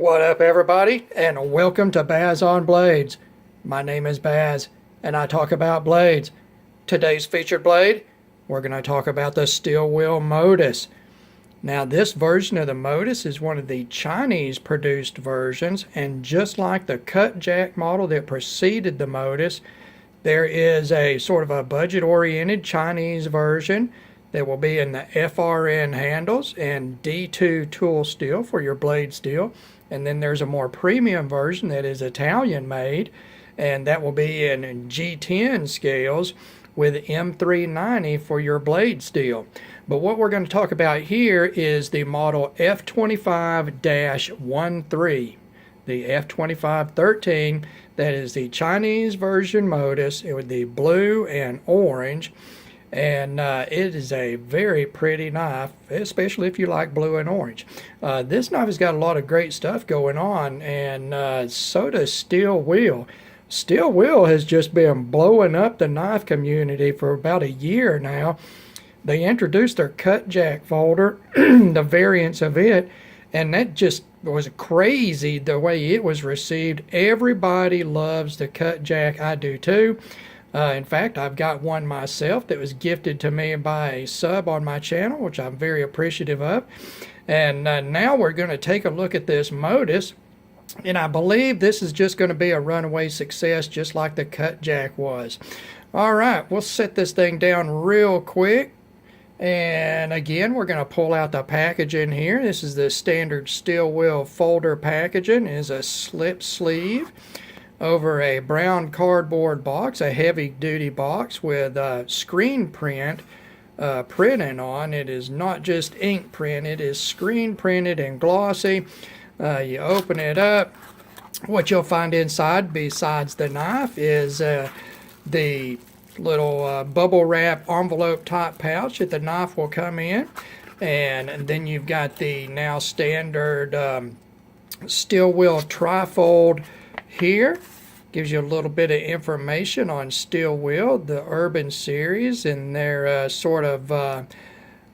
What up, everybody, and welcome to Baz on Blades. My name is Baz, and I talk about blades. Today's featured blade, we're going to talk about the Will Modus. Now, this version of the Modus is one of the Chinese-produced versions, and just like the cut jack model that preceded the Modus, there is a sort of a budget-oriented Chinese version that will be in the FRN handles and D2 tool steel for your blade steel. And then there's a more premium version that is Italian made, and that will be in G10 scales with M390 for your blade steel. But what we're going to talk about here is the model F25-13. The F25-13, that is the Chinese version Modus with the blue and orange. And it is a very pretty knife, especially if you like blue and orange. This knife has got a lot of great stuff going on, and so does Will. Will has just been blowing up the knife community for about a year now. They introduced their cut jack folder, the variants of it, and that just was crazy the way it was received. Everybody loves the cut jack. I do too. In fact, I've got one myself that was gifted to me by a sub on my channel, which I'm very appreciative of. And now we're going to take a look at this Modus. And I believe this is just going to be a runaway success, just like the cut jack was. All right, we'll set this thing down real quick. And again, we're going to pull out the packaging here. This is the standard Will folder packaging. It is a slip sleeve over a brown cardboard box, a heavy-duty box with screen print printing on. It is not just ink print, it is screen printed and glossy. You open it up. What you'll find inside, besides the knife, is the little bubble wrap envelope type pouch that the knife will come in. And then you've got the now standard Will trifold here. Gives you a little bit of information on Will, the Urban series, and their sort of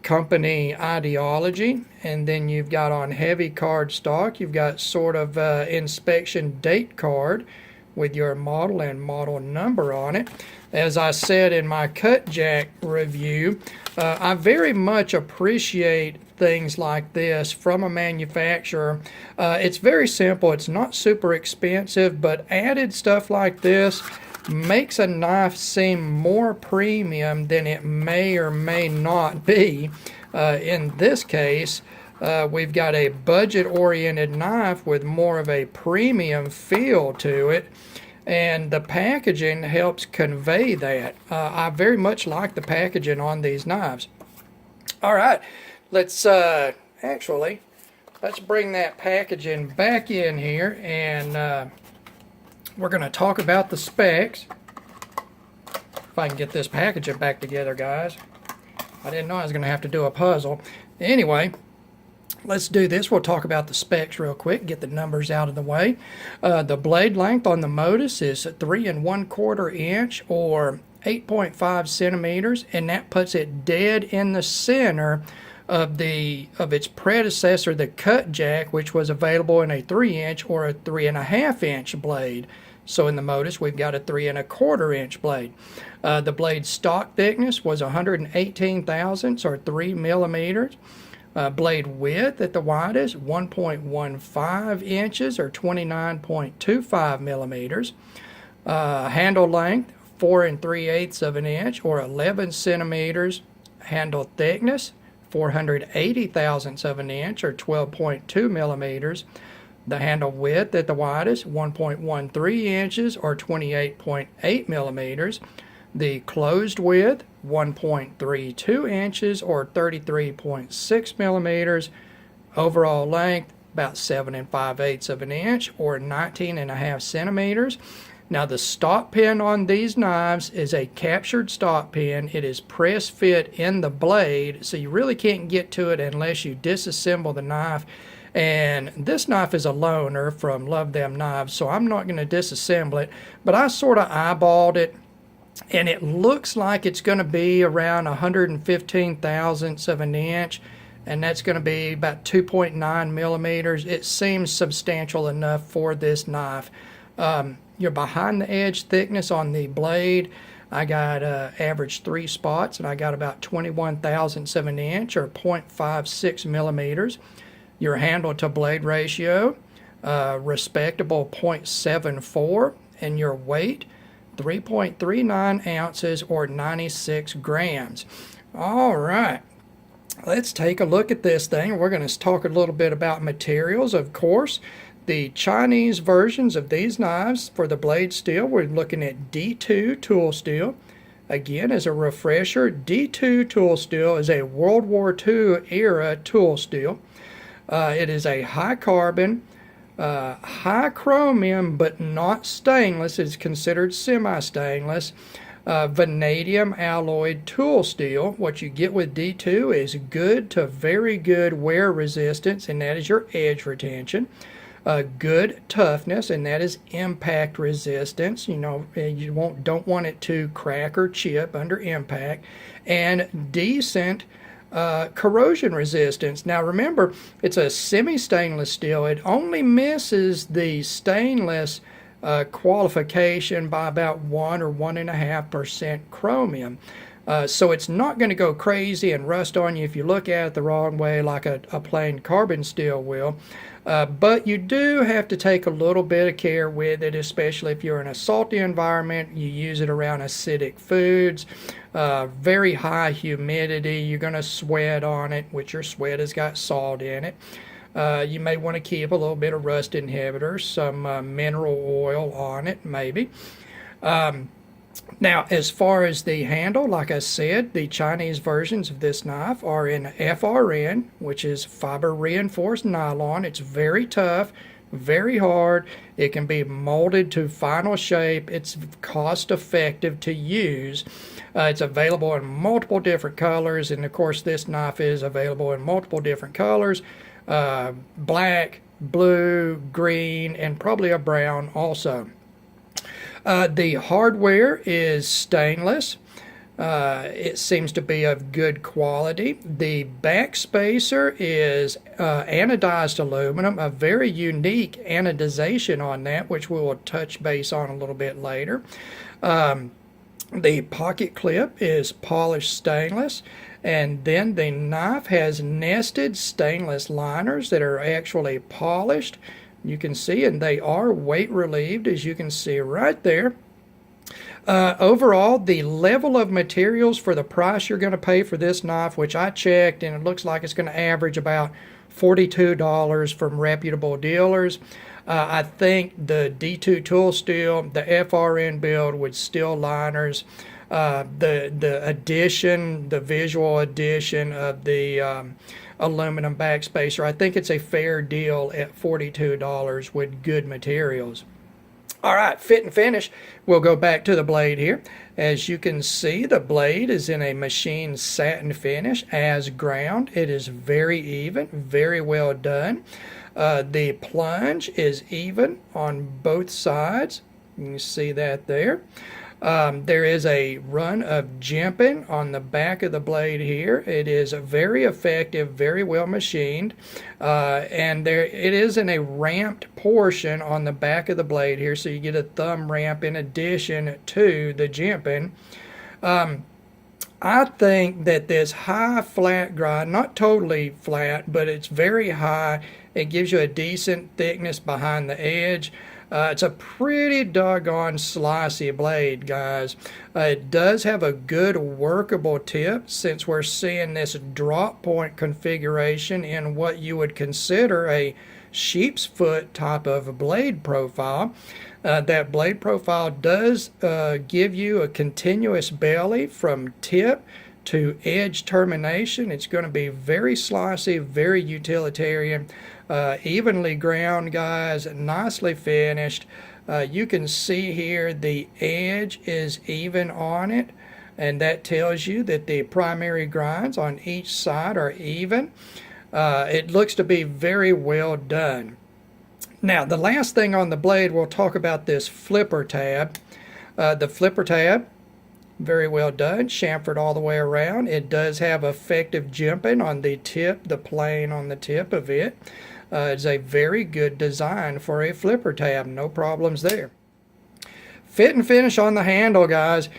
company ideology. And then you've got on heavy cardstock, you've got sort of inspection date card with your model and model number on it. As I said in my cut jack review, I very much appreciate things like this from a manufacturer. It's very simple, it's not super expensive, but added stuff like this makes a knife seem more premium than it may or may not be. In this case, we've got a budget-oriented knife with more of a premium feel to it, and the packaging helps convey that. I very much like the packaging on these knives. All right, let's actually, let's bring that packaging back in here, and we're going to talk about the specs. If I can get this packaging back together, guys. I didn't know I was going to have to do a puzzle. Anyway, let's do this. We'll talk about the specs real quick, get the numbers out of the way. The blade length on the Modus is 3 1/4 inch or 8.5 centimeters, and that puts it dead in the center of its predecessor, the cut jack, which was available in a 3-inch or a 3 1/2 inch blade. So in the Modus, we've got a 3 1/4 inch blade. The blade stock thickness was 118 thousandths or 3 millimeters. Blade width at the widest, 1.15 inches or 29.25 millimeters. Handle length, 4 3/8 of an inch or 11 centimeters. Handle thickness, 480 thousandths of an inch or 12.2 millimeters. The handle width at the widest, 1.13 inches or 28.8 millimeters. The closed width, 1.32 inches or 33.6 millimeters. Overall length, about 7 5/8 of an inch or 19.5 centimeters. Now the stop pin on these knives is a captured stop pin. It is press fit in the blade, so you really can't get to it unless you disassemble the knife. And this knife is a loaner from Love Them Knives, so I'm not going to disassemble it, but I sort of eyeballed it, and it looks like it's going to be around 115 thousandths of an inch and that's going to be about 2.9 millimeters. It seems substantial enough for this knife. Your behind the edge thickness on the blade, I got average 3 spots, and I got about 21 thousandths of an inch, or 0.56 millimeters. Your handle to blade ratio, respectable 0.74, and your weight, 3.39 ounces, or 96 grams. All right, let's take a look at this thing. We're going to talk a little bit about materials, of course. The Chinese versions of these knives for the blade steel, we're looking at D2 tool steel. Again, as a refresher, D2 tool steel is a World War II era tool steel. It is a high carbon, high chromium, but not stainless. It's considered semi-stainless, vanadium alloyed tool steel. What you get with D2 is good to very good wear resistance, and that is your edge retention. Good toughness, and that is impact resistance. You don't want it to crack or chip under impact. And decent corrosion resistance. Now remember, it's a semi-stainless steel. It only misses the stainless qualification by about 1 or 1.5% chromium. So it's not going to go crazy and rust on you if you look at it the wrong way like a plain carbon steel will. But you do have to take a little bit of care with it, especially if you're in a salty environment. You use it around acidic foods, very high humidity. You're going to sweat on it, which your sweat has got salt in it. You may want to keep a little bit of rust inhibitor, some mineral oil on it, maybe. Now, as far as the handle, like I said, the Chinese versions of this knife are in FRN, which is fiber reinforced nylon. It's very tough, very hard. It can be molded to final shape. It's cost effective to use. It's available in multiple different colors, and of course this knife is available in multiple different colors, black, blue, green, and probably a brown also. The hardware is stainless. It seems to be of good quality. The backspacer is anodized aluminum, a very unique anodization on that, which we will touch base on a little bit later. The pocket clip is polished stainless, and then the knife has nested stainless liners that are actually polished. You can see, and they are weight relieved, as you can see right there. Overall, the level of materials for the price you're going to pay for this knife, which I checked, and it looks like it's going to average about $42 from reputable dealers. I think the D2 tool steel, the FRN build with steel liners, the addition, the visual addition of the aluminum backspacer, I think it's a fair deal at $42 with good materials. All right, fit and finish. We'll go back to the blade here. As you can see, the blade is in a machined satin finish as ground. It is very even, very well done. The plunge is even on both sides. You can see that there. There is a run of jimping on the back of the blade here. It is very effective, very well machined, and it is in a ramped portion on the back of the blade here, so you get a thumb ramp in addition to the jimping. I think that this high flat grind, not totally flat, but it's very high. It gives you a decent thickness behind the edge. It's a pretty doggone slicey blade, guys. It does have a good workable tip, since we're seeing this drop point configuration in what you would consider a sheep's foot type of a blade profile. That blade profile does give you a continuous belly from tip to edge termination. It's going to be very slicey, very utilitarian. Evenly ground, guys, nicely finished. You can see here the edge is even on it, and that tells you that the primary grinds on each side are even. It looks to be very well done. Now, the last thing on the blade, we'll talk about this flipper tab. The flipper tab Very well done, chamfered all the way around. It does have effective jimping on the tip, the plane on the tip of it. It's a very good design for a flipper tab, no problems there. Fit and finish on the handle, guys.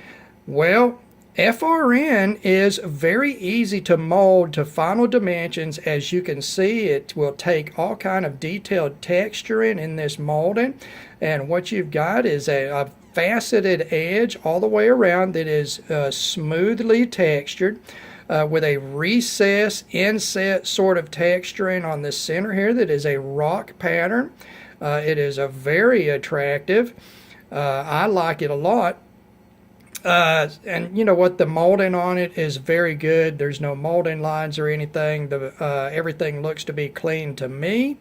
Well, FRN is very easy to mold to final dimensions. As you can see, it will take all kind of detailed texturing in this molding, and what you've got is a faceted edge all the way around that is smoothly textured with a recess inset sort of texturing on the center here that is a rock pattern. It is a very attractive. I like it a lot. And you know what, the molding on it is very good. There's no molding lines or anything. Everything looks to be clean to me.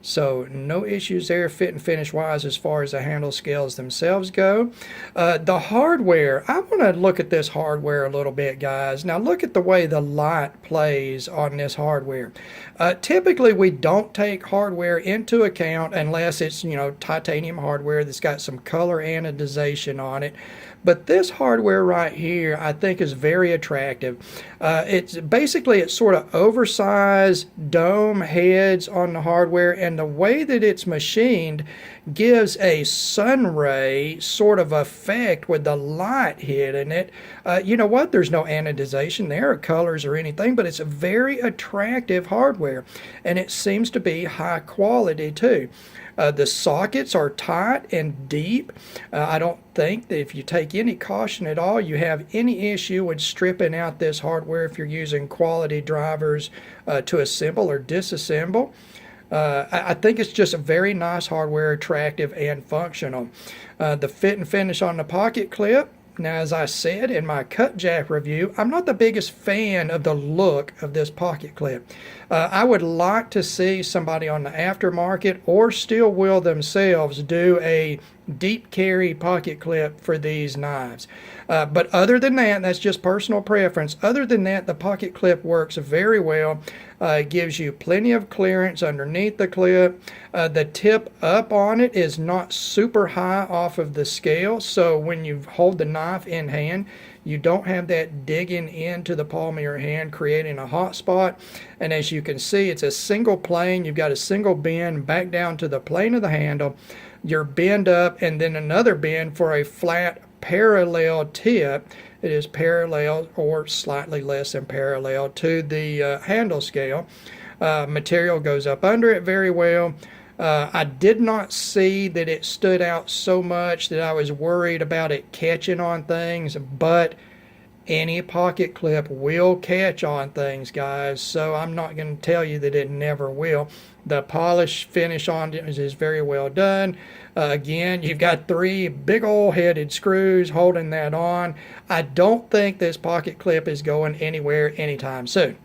So no issues there fit and finish wise as far as the handle scales themselves go. The hardware, I want to look at this hardware a little bit, guys. Now look at the way the light plays on this hardware. Typically we don't take hardware into account unless it's, you know, titanium hardware that's got some color anodization on it. But this hardware right here, I think, is very attractive. It's sort of oversized dome heads on the hardware, and the way that it's machined gives a sun ray sort of effect with the light hitting it. You know what? There's no anodization there or colors or anything, but it's a very attractive hardware, and it seems to be high quality too. The sockets are tight and deep. I don't think that if you take any caution at all, you have any issue with stripping out this hardware if you're using quality drivers to assemble or disassemble. I think it's just a very nice hardware, attractive and functional. The fit and finish on the pocket clip. Now, as I said in my cut jack review, I'm not the biggest fan of the look of this pocket clip. I would like to see somebody on the aftermarket or Steel Will themselves do a deep carry pocket clip for these knives. But other than that, that's just personal preference. Other than that, the pocket clip works very well. It gives you plenty of clearance underneath the clip. The tip up on it is not super high off of the scale, so when you hold the knife in hand, you don't have that digging into the palm of your hand, creating a hot spot. And as you can see, it's a single plane. You've got a single bend back down to the plane of the handle. Your bend up, and then another bend for a flat parallel tip. It is parallel or slightly less than parallel to the handle scale. Material goes up under it very well. I did not see that it stood out so much that I was worried about it catching on things, but any pocket clip will catch on things, guys, so I'm not going to tell you that it never will. The polish finish on it is very well done. Again, you've got 3 big old headed screws holding that on. I don't think this pocket clip is going anywhere anytime soon.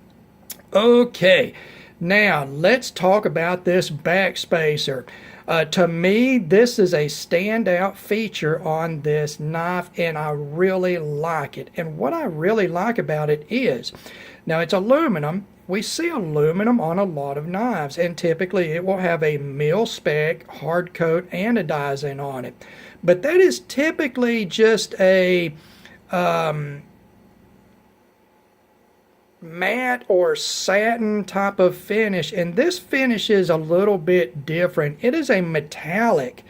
Okay, now let's talk about this backspacer. To me, this is a standout feature on this knife, and I really like it. And what I really like about it is, now it's aluminum. We see aluminum on a lot of knives, and typically it will have a mil-spec hard coat anodizing on it. But that is typically just a matte or satin type of finish, and this finish is a little bit different. It is a metallic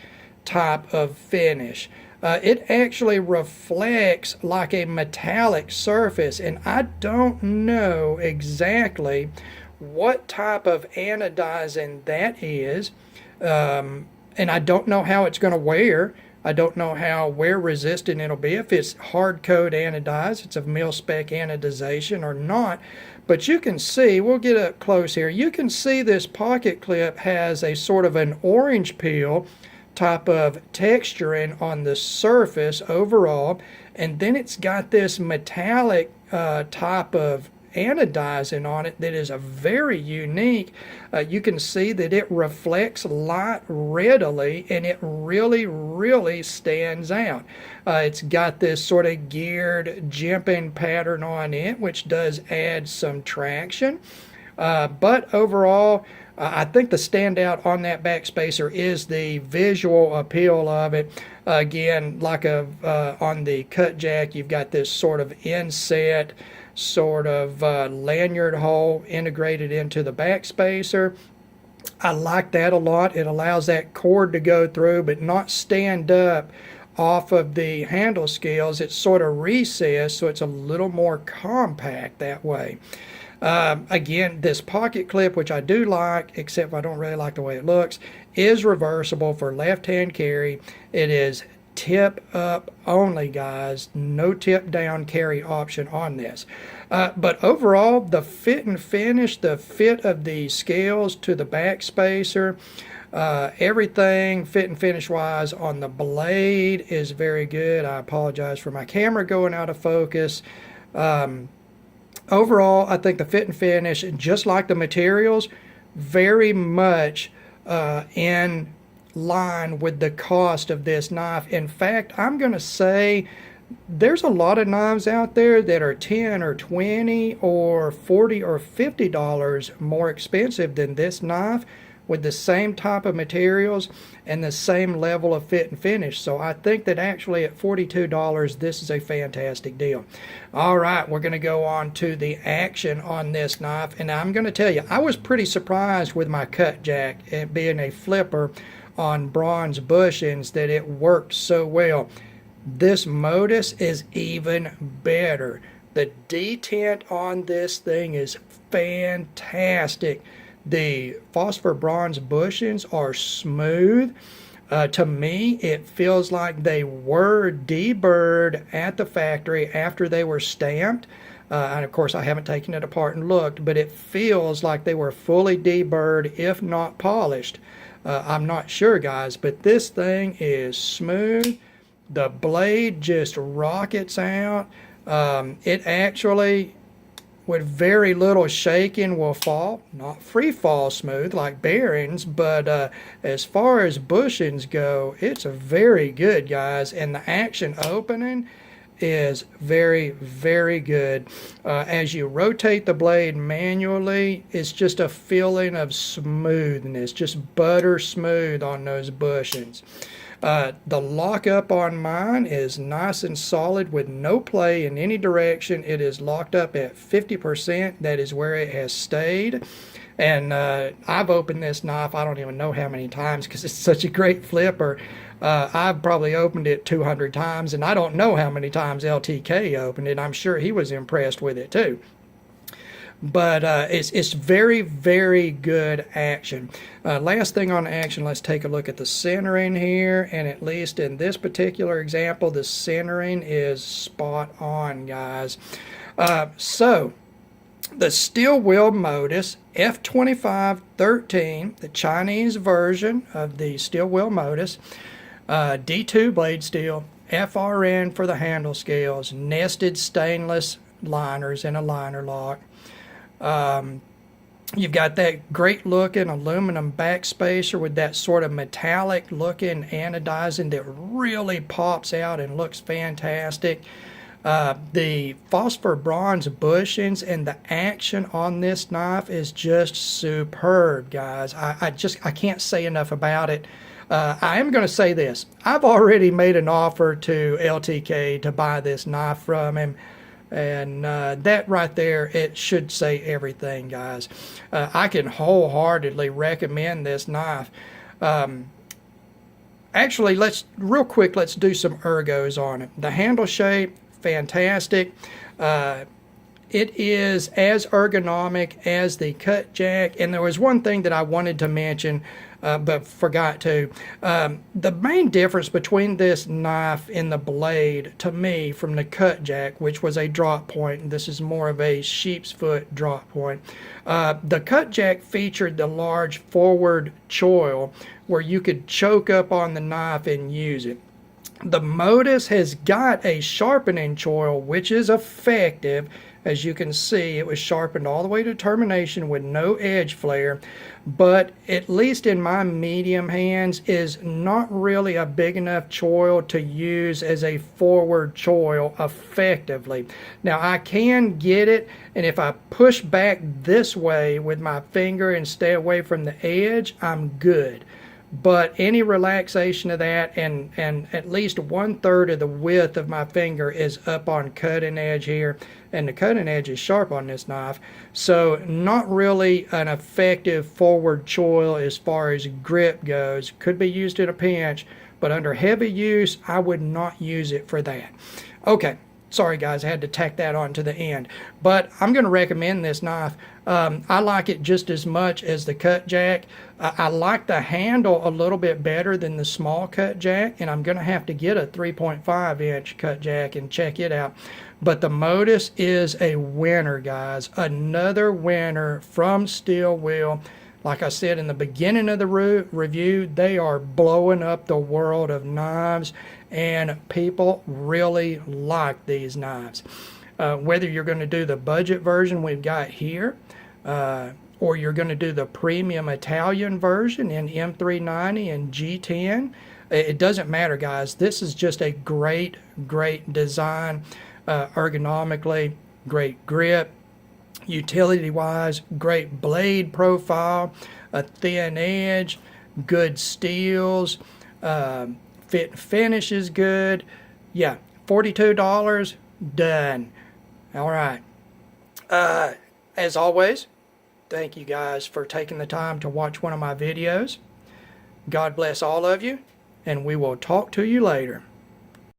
type of finish. It actually reflects like a metallic surface, and I don't know exactly what type of anodizing that is, and I don't know how it's going to wear. I don't know how wear resistant it'll be, if it's hard coat anodized, it's a mil-spec anodization or not. But you can see, we'll get up close here, you can see this pocket clip has a sort of an orange peel type of texturing on the surface overall, and then it's got this metallic type of anodizing on it that is a very unique. You can see that it reflects light readily, and it really stands out. It's got this sort of geared jimping pattern on it, which does add some traction, but overall I think the standout on that Backspacer is the visual appeal of it. Again, like on the cut jack, you've got this sort of inset sort of lanyard hole integrated into the Backspacer. I like that a lot. It allows that cord to go through but not stand up off of the handle scales. It's sort of recessed, so it's a little more compact that way. Again, this pocket clip, which I do like, except I don't really like the way it looks, is reversible for left-hand carry. It is tip up only, guys. No tip down carry option on this. But overall, the fit and finish, the fit of the scales to the Backspacer, everything fit and finish wise on the blade is very good. I apologize for my camera going out of focus. Overall, I think the fit and finish, just like the materials, very much in line with the cost of this knife. In fact, I'm going to say there's a lot of knives out there that are $10 or $20 or $40 or $50 more expensive than this knife, with the same type of materials and the same level of fit and finish. So I think that actually at $42, this is a fantastic deal. All right, we're going to go on to the action on this knife. And I'm going to tell you, I was pretty surprised with my cut jack, it being a flipper on bronze bushings, that it worked so well. This Modus is even better. The detent on this thing is fantastic. The phosphor bronze bushings are smooth. To me, it feels like they were deburred at the factory after they were stamped. And of course, I haven't taken it apart and looked, but it feels like they were fully deburred, if not polished. I'm not sure, guys, but this thing is smooth. The blade just rockets out. It actually, with very little shaking, will fall. Not free fall smooth like bearings, but as far as bushings go, it's very good, guys. And the action opening is very, very good. As you rotate the blade manually, it's just a feeling of smoothness, just butter smooth on those bushings. The lockup on mine is nice and solid with no play in any direction. It is locked up at 50%. That is where it has stayed. And I've opened this knife, I don't even know how many times, because it's such a great flipper. I've probably opened it 200 times, and I don't know how many times LTK opened it. I'm sure he was impressed with it too. But it's very, very good action. Last thing on action, let's take a look at the centering here. And at least in this particular example, the centering is spot on, guys. So the steel wheel Modus F25-13, the Chinese version of the steel wheel Modus, D2 blade steel, FRN for the handle scales, nested stainless liners in a liner lock. You've got that great looking aluminum Backspacer with that sort of metallic looking anodizing that really pops out and looks fantastic. The phosphor bronze bushings and the action on this knife is just superb, guys. I can't say enough about it. I am going to say this. I've already made an offer to LTK to buy this knife from him. And that right there, it should say everything, guys. I can wholeheartedly recommend this knife. Actually, real quick, let's do some ergos on it. The handle shape, fantastic. It is as ergonomic as the cut jack. And there was one thing that I wanted to mention, but forgot to. The main difference between this knife and the blade, to me, from the cut jack, which was a drop point, and this is more of a sheep's foot drop point. The cut jack featured the large forward choil where you could choke up on the knife and use it. The Modus has got a sharpening choil, which is effective, As you can see, it was sharpened all the way to termination with no edge flare, but at least in my medium hands is not really a big enough choil to use as a forward choil effectively. Now I can get it, and if I push back this way with my finger and stay away from the edge, I'm good. But any relaxation of that, and at least 1/3 of the width of my finger is up on cutting edge here, and the cutting edge is sharp on this knife, so not really an effective forward choil as far as grip goes. Could be used in a pinch, but under heavy use I would not use it for that. Okay, sorry guys, I had to tack that on to the end, but I'm going to recommend this knife. I like it just as much as the cut jack. I like the handle a little bit better than the small cut jack, and I'm going to have to get a 3.5 inch cut jack and check it out. But the Modus is a winner, guys. Another winner from Steel Wheel. Like I said in the beginning of the review, they are blowing up the world of knives, and people really like these knives. Whether you're going to do the budget version we've got here, or you're going to do the premium Italian version in M390 and G10, it doesn't matter, guys. This is just a great design, ergonomically, great grip, utility-wise, great blade profile, a thin edge, good steels, fit and finish is good. Yeah, $42, done. All right. As always, thank you guys for taking the time to watch one of my videos. God bless all of you, and we will talk to you later.